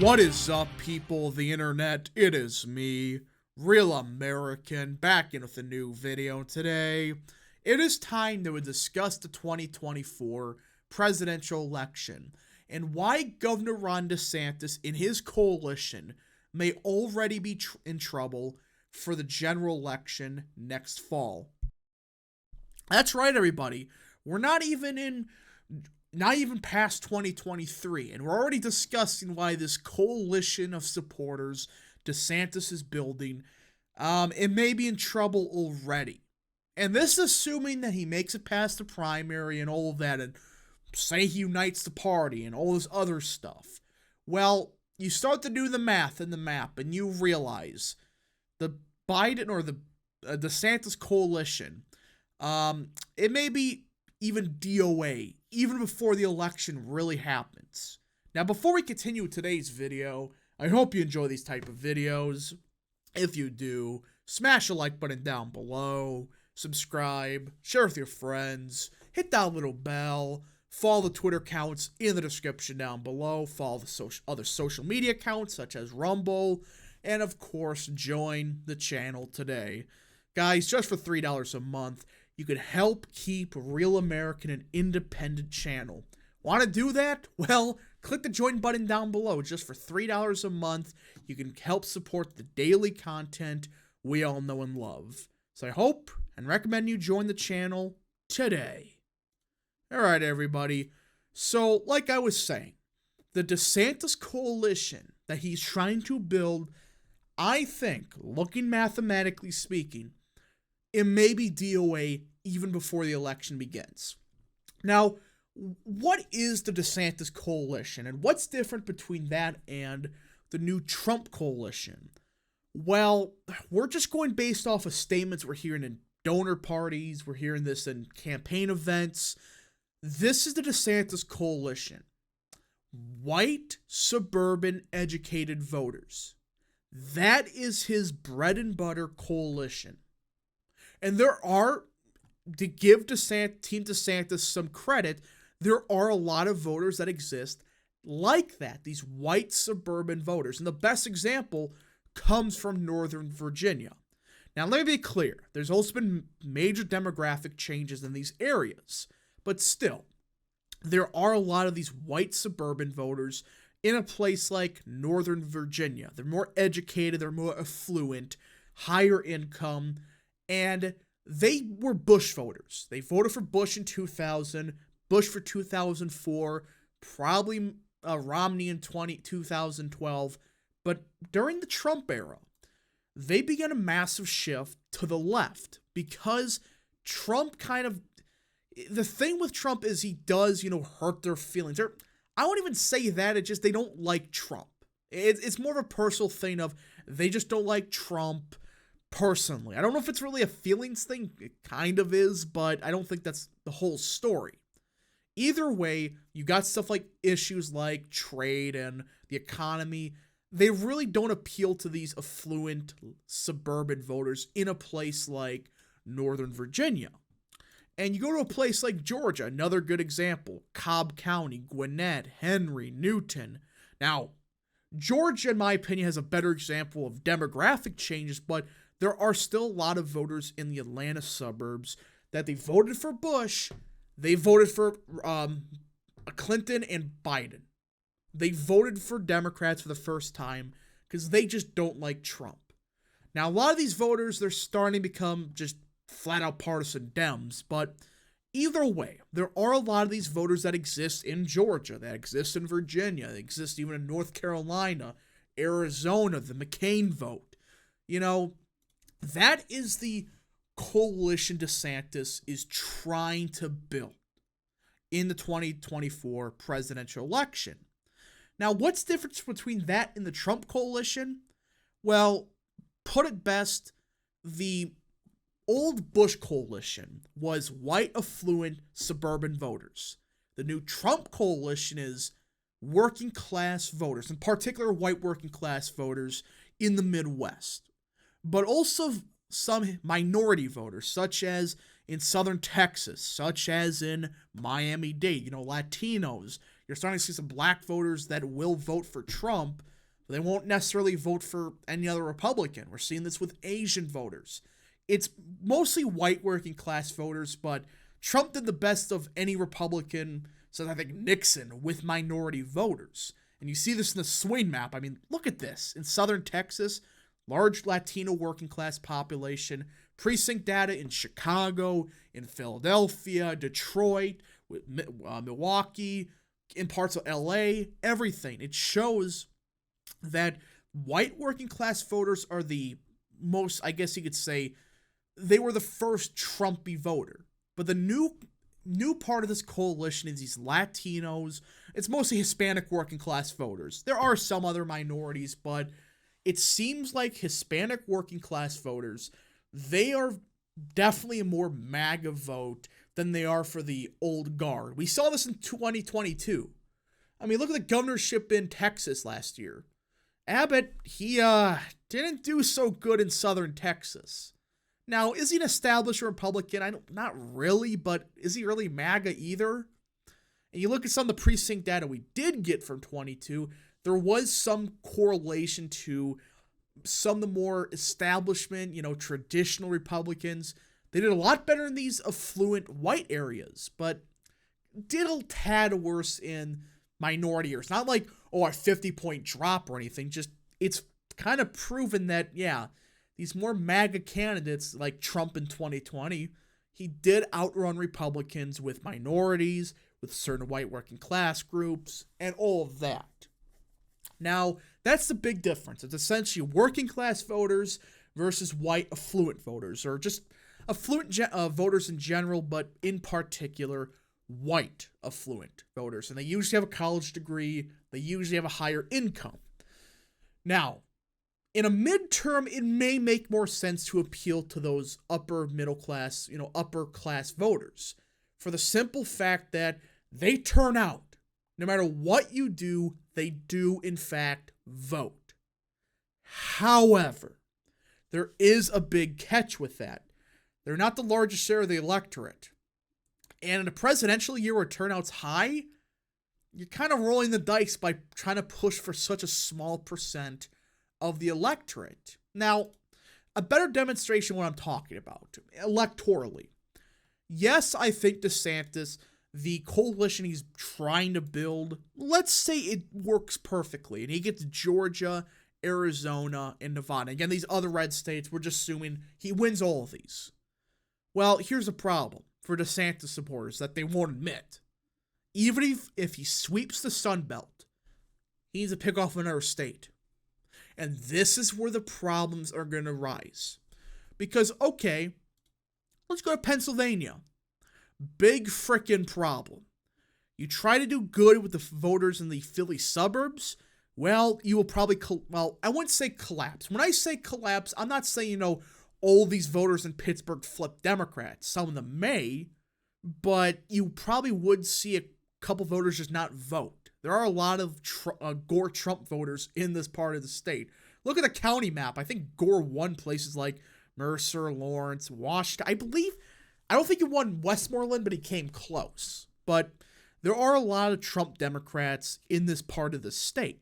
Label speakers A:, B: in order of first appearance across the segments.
A: What is up, people of the internet? It is me, Real American, back in with a new video. Today, it is time to discuss the 2024 presidential election and why Governor Ron DeSantis and his coalition may already be in trouble for the general election next fall. That's right, everybody. We're not even past 2023, and we're already discussing why this coalition of supporters DeSantis is building, it may be in trouble already. And this is assuming that he makes it past the primary and all of that, and say he unites the party and all this other stuff. Well, you start to do the math in the map, and you realize the Biden or the DeSantis coalition, it may be even DOA, even before the election really happens. Now, before we continue with today's video, I hope you enjoy these type of videos. If you do, smash the like button down below, subscribe, share with your friends, hit that little bell, follow the Twitter accounts in the description down below, follow the other social media accounts such as Rumble, and of course, join the channel today. Guys, just for $3 a month, you could help keep Real American an independent channel. Want to do that? Well, click the join button down below. Just for $3 a month, you can help support the daily content we all know and love. So I hope and recommend you join the channel today. Alright, everybody. So, like I was saying, the DeSantis coalition that he's trying to build, I think, looking mathematically speaking, it may be DOA even before the election begins. Now, what is the DeSantis coalition, and what's different between that and the new Trump coalition? Well, we're just going based off of statements we're hearing in donor parties, we're hearing this in campaign events. This is the DeSantis coalition. White, suburban, educated voters. That is his bread and butter coalition. And there are, to give Team DeSantis some credit, there are a lot of voters that exist like that, these white suburban voters. And the best example comes from Northern Virginia. Now, let me be clear. There's also been major demographic changes in these areas. But still, there are a lot of these white suburban voters in a place like Northern Virginia. They're more educated, they're more affluent, higher income, and they were Bush voters. They voted for Bush in 2000, Bush for 2004, probably Romney in 2012. But during the Trump era, they began a massive shift to the left because Trump the thing with Trump is he does, hurt their feelings. I won't even say that, it's just they don't like Trump. It's more of a personal thing of they just don't like Trump. Personally, I don't know if it's really a feelings thing. It kind of is, but I don't think that's the whole story. Either way, you got stuff like issues like trade and the economy. They really don't appeal to these affluent suburban voters in a place like Northern Virginia. And you go to a place like Georgia, another good example. Cobb County, Gwinnett, Henry, Newton. Now, Georgia, in my opinion, has a better example of demographic changes, but there are still a lot of voters in the Atlanta suburbs that they voted for Bush. They voted for Clinton and Biden. They voted for Democrats for the first time because they just don't like Trump. Now, a lot of these voters, they're starting to become just flat-out partisan Dems, but either way, there are a lot of these voters that exist in Georgia, that exist in Virginia, that exist even in North Carolina, Arizona, the McCain vote. That is the coalition DeSantis is trying to build in the 2024 presidential election. Now, what's the difference between that and the Trump coalition? Well, put it best, the old Bush coalition was white, affluent, suburban voters. The new Trump coalition is working class voters, in particular white working class voters in the Midwest. But also some minority voters, such as in southern Texas, such as in Miami-Dade, Latinos. You're starting to see some black voters that will vote for Trump They won't necessarily vote for any other Republican. We're seeing this with Asian voters. It's mostly white working class voters, but Trump did the best of any Republican since I think Nixon with minority voters. And you see this in the swing map. I mean, look at this. In southern Texas, large Latino working class population, precinct data in Chicago, in Philadelphia, Detroit, Milwaukee, in parts of LA, everything. It shows that white working class voters are the most, I guess you could say, they were the first Trumpy voter. But the new part of this coalition is these Latinos. It's mostly Hispanic working class voters. There are some other minorities, but it seems like Hispanic working class voters, they are definitely a more MAGA vote than they are for the old guard. We saw this in 2022. I mean, look at the governorship in Texas last year. Abbott, he didn't do so good in southern Texas. Now, is he an established Republican? Not really, but is he really MAGA either? And you look at some of the precinct data we did get from 22, there was some correlation to some of the more establishment, traditional Republicans. They did a lot better in these affluent white areas, but did a tad worse in minority areas. Not like, a 50-point drop or anything. Just, it's kind of proven that, yeah, these more MAGA candidates like Trump in 2020, he did outrun Republicans with minorities, with certain white working class groups, and all of that. Now, that's the big difference. It's essentially working class voters versus white affluent voters, or just affluent voters in general, but in particular, white affluent voters. And they usually have a college degree. They usually have a higher income. Now, in a midterm, it may make more sense to appeal to those upper middle class, upper class voters, for the simple fact that they turn out. No matter what you do, they do, in fact, vote. However, there is a big catch with that. They're not the largest share of the electorate. And in a presidential year where turnout's high, you're kind of rolling the dice by trying to push for such a small percent of the electorate. Now, a better demonstration of what I'm talking about, electorally. Yes, I think DeSantis, the coalition he's trying to build, let's say it works perfectly, and he gets Georgia, Arizona, and Nevada. Again, these other red states, we're just assuming he wins all of these. Well, here's a problem for DeSantis supporters that they won't admit. Even if he sweeps the Sun Belt, he needs to pick off another state. And this is where the problems are going to rise. Because, okay, let's go to Pennsylvania. Big frickin' problem. You try to do good with the voters in the Philly suburbs, well, you will probably, I wouldn't say collapse. When I say collapse, I'm not saying, all these voters in Pittsburgh flip Democrats. Some of them may, but you probably would see a couple voters just not vote. There are a lot of Gore Trump voters in this part of the state. Look at the county map. I think Gore won places like Mercer, Lawrence, Washington. I don't think he won Westmoreland, but he came close. But there are a lot of Trump Democrats in this part of the state.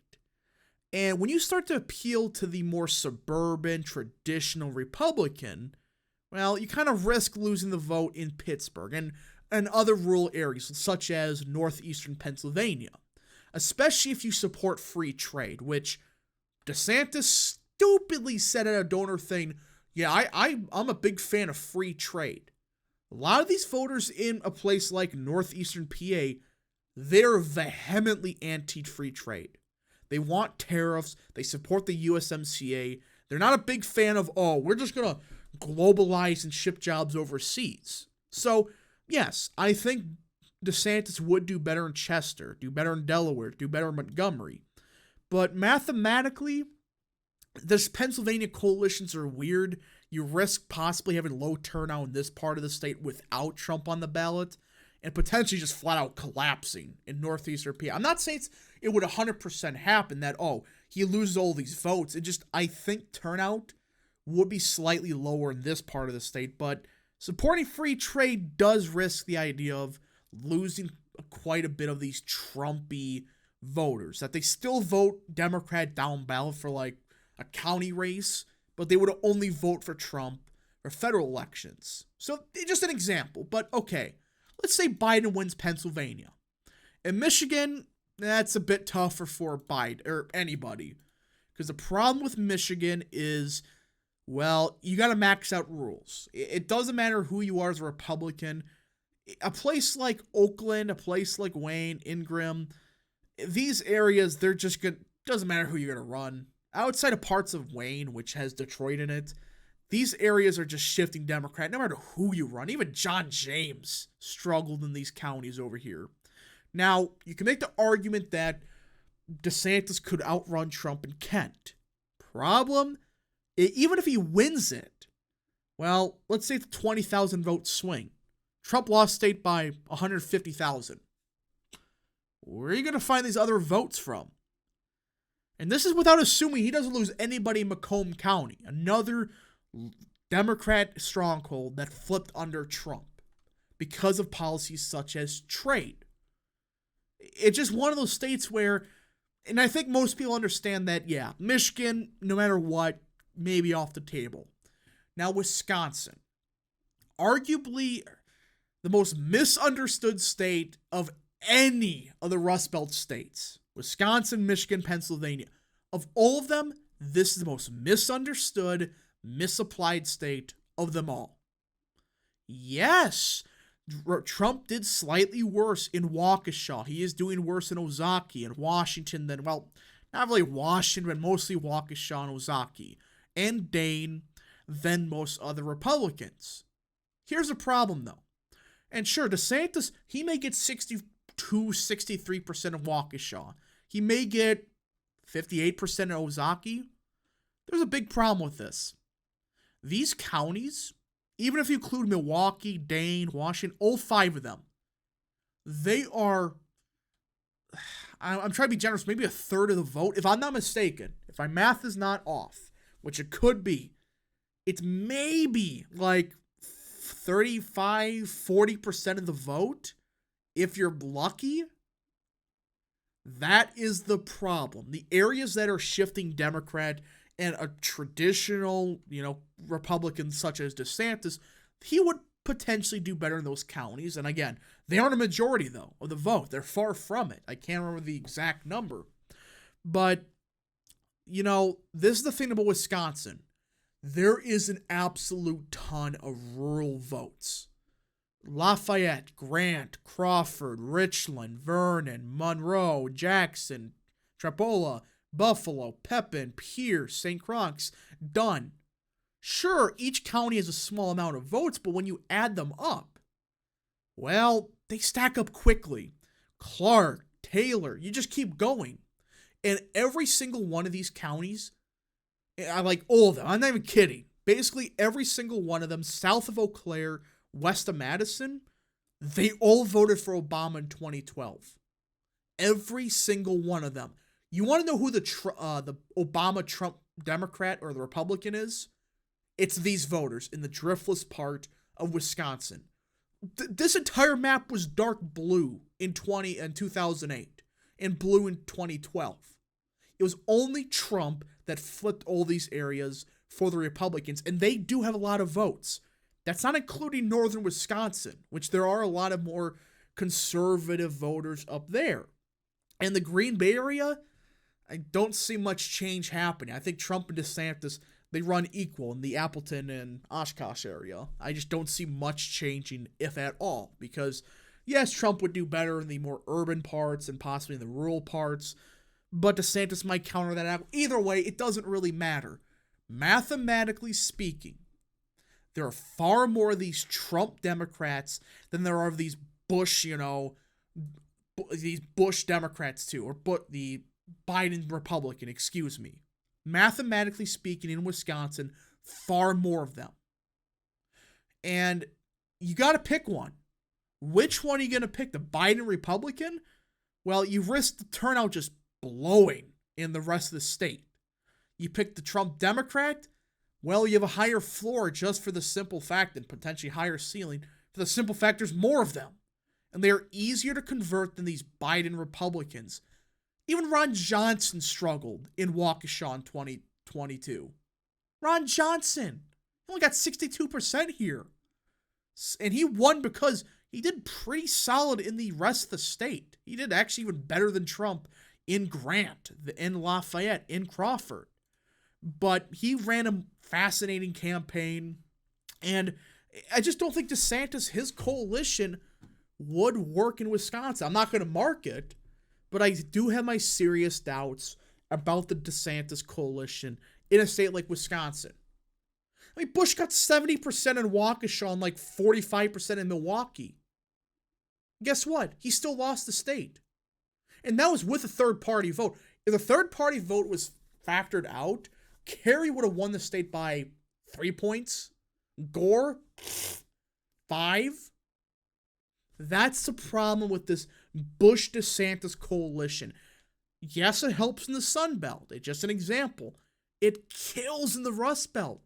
A: And when you start to appeal to the more suburban, traditional Republican, well, you kind of risk losing the vote in Pittsburgh and other rural areas, such as northeastern Pennsylvania, especially if you support free trade, which DeSantis stupidly said at a donor thing, yeah, I'm a big fan of free trade. A lot of these voters in a place like northeastern PA, they're vehemently anti-free trade. They want tariffs. They support the USMCA. They're not a big fan of, we're just going to globalize and ship jobs overseas. So, yes, I think DeSantis would do better in Chester, do better in Delaware, do better in Montgomery. But mathematically, this Pennsylvania coalitions are weird. You risk possibly having low turnout in this part of the state without Trump on the ballot and potentially just flat out collapsing in northeastern PA. I'm not saying it would 100% happen that, he loses all these votes. I think turnout would be slightly lower in this part of the state, but supporting free trade does risk the idea of losing quite a bit of these Trumpy voters, that they still vote Democrat down ballot for like a county race, but they would only vote for Trump for federal elections. So just an example, but okay. Let's say Biden wins Pennsylvania. In Michigan, that's a bit tougher for Biden or anybody. Because the problem with Michigan is, well, you got to max out rules. It doesn't matter who you are as a Republican. A place like Oakland, a place like Wayne, Ingram, these areas, they're just good. Doesn't matter who you're going to run. Outside of parts of Wayne, which has Detroit in it, these areas are just shifting Democrat, no matter who you run. Even John James struggled in these counties over here. Now, you can make the argument that DeSantis could outrun Trump in Kent. Problem, even if he wins it, well, let's say it's a 20,000 vote swing. Trump lost state by 150,000. Where are you going to find these other votes from? And this is without assuming he doesn't lose anybody in Macomb County, another Democrat stronghold that flipped under Trump because of policies such as trade. It's just one of those states where, and I think most people understand that, yeah, Michigan, no matter what, may be off the table. Now, Wisconsin, arguably the most misunderstood state of any of the Rust Belt states. Wisconsin, Michigan, Pennsylvania. Of all of them, this is the most misunderstood, misapplied state of them all. Yes, Trump did slightly worse in Waukesha. He is doing worse in Ozaukee and Washington than, well, not really Washington, but mostly Waukesha and Ozaukee, and Dane than most other Republicans. Here's the problem, though. And sure, DeSantis, he may get 62, 63% of Waukesha. He may get 58% of Ozaukee. There's a big problem with this. These counties, even if you include Milwaukee, Dane, Washington, all 5 of them, they are, I'm trying to be generous, maybe a third of the vote. If I'm not mistaken, if my math is not off, which it could be, it's maybe like 35, 40% of the vote, if you're lucky. That is the problem. The areas that are shifting Democrat and a traditional, Republican such as DeSantis, he would potentially do better in those counties. And again, they aren't a majority, though, of the vote. They're far from it. I can't remember the exact number. But, this is the thing about Wisconsin. There is an absolute ton of rural votes. Lafayette, Grant, Crawford, Richland, Vernon, Monroe, Jackson, Trapola, Buffalo, Pepin, Pierce, St. Croix, Dunn. Sure, each county has a small amount of votes, but when you add them up, well, they stack up quickly. Clark, Taylor, you just keep going. And every single one of these counties, I like all of them, I'm not even kidding. Basically, every single one of them, south of Eau Claire, west of Madison, they all voted for Obama in 2012. Every single one of them. You want to know who the Obama-Trump Democrat or the Republican is? It's these voters in the driftless part of Wisconsin. This entire map was dark blue in 2008 and blue in 2012. It was only Trump that flipped all these areas for the Republicans, and they do have a lot of votes. That's not including northern Wisconsin, which there are a lot of more conservative voters up there. And the Green Bay area, I don't see much change happening. I think Trump and DeSantis, they run equal in the Appleton and Oshkosh area. I just don't see much changing, if at all, because yes, Trump would do better in the more urban parts and possibly in the rural parts, but DeSantis might counter that out. Either way, it doesn't really matter. Mathematically speaking, there are far more of these Trump Democrats than there are of these Bush, these Bush Democrats too, or the Biden Republican, excuse me. Mathematically speaking, in Wisconsin, far more of them. And you got to pick one. Which one are you going to pick? The Biden Republican? Well, you risk the turnout just blowing in the rest of the state. You pick the Trump Democrat? Well, you have a higher floor just for the simple fact, and potentially higher ceiling, for the simple fact there's more of them. And they are easier to convert than these Biden Republicans. Even Ron Johnson struggled in Waukesha in 2022. Ron Johnson only got 62% here. And he won because he did pretty solid in the rest of the state. He did actually even better than Trump in Grant, in Lafayette, in Crawford. But he ran a fascinating campaign. And I just don't think DeSantis, his coalition, would work in Wisconsin. I'm not going to mark it, but I do have my serious doubts about the DeSantis coalition in a state like Wisconsin. I mean, Bush got 70% in Waukesha and like 45% in Milwaukee. Guess what? He still lost the state. And that was with a third-party vote. If the third-party vote was factored out, Kerry would have won the state by 3 points. Gore, 5. That's the problem with this Bush-DeSantis coalition. Yes, it helps in the Sun Belt. It's just an example. It kills in the Rust Belt.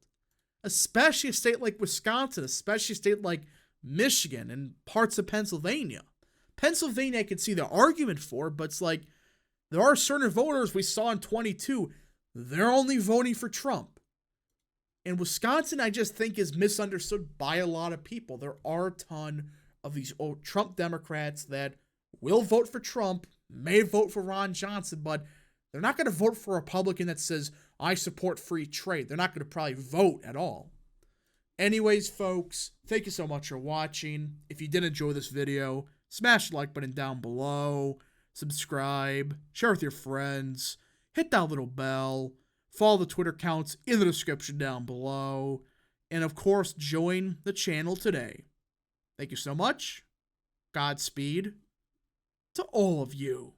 A: Especially a state like Wisconsin, especially a state like Michigan and parts of Pennsylvania. Pennsylvania I could see the argument for, but it's like there are certain voters we saw in 22, they're only voting for Trump. And Wisconsin I just think is misunderstood by a lot of people. There are a ton of these Trump Democrats that will vote for Trump, may vote for Ron Johnson, but they're not going to vote for a Republican that says, I support free trade. They're not going to probably vote at all. Anyways, folks, thank you so much for watching. If you did enjoy this video, smash the like button down below, subscribe, share with your friends, hit that little bell, follow the Twitter accounts in the description down below, and of course, join the channel today. Thank you so much. Godspeed to all of you.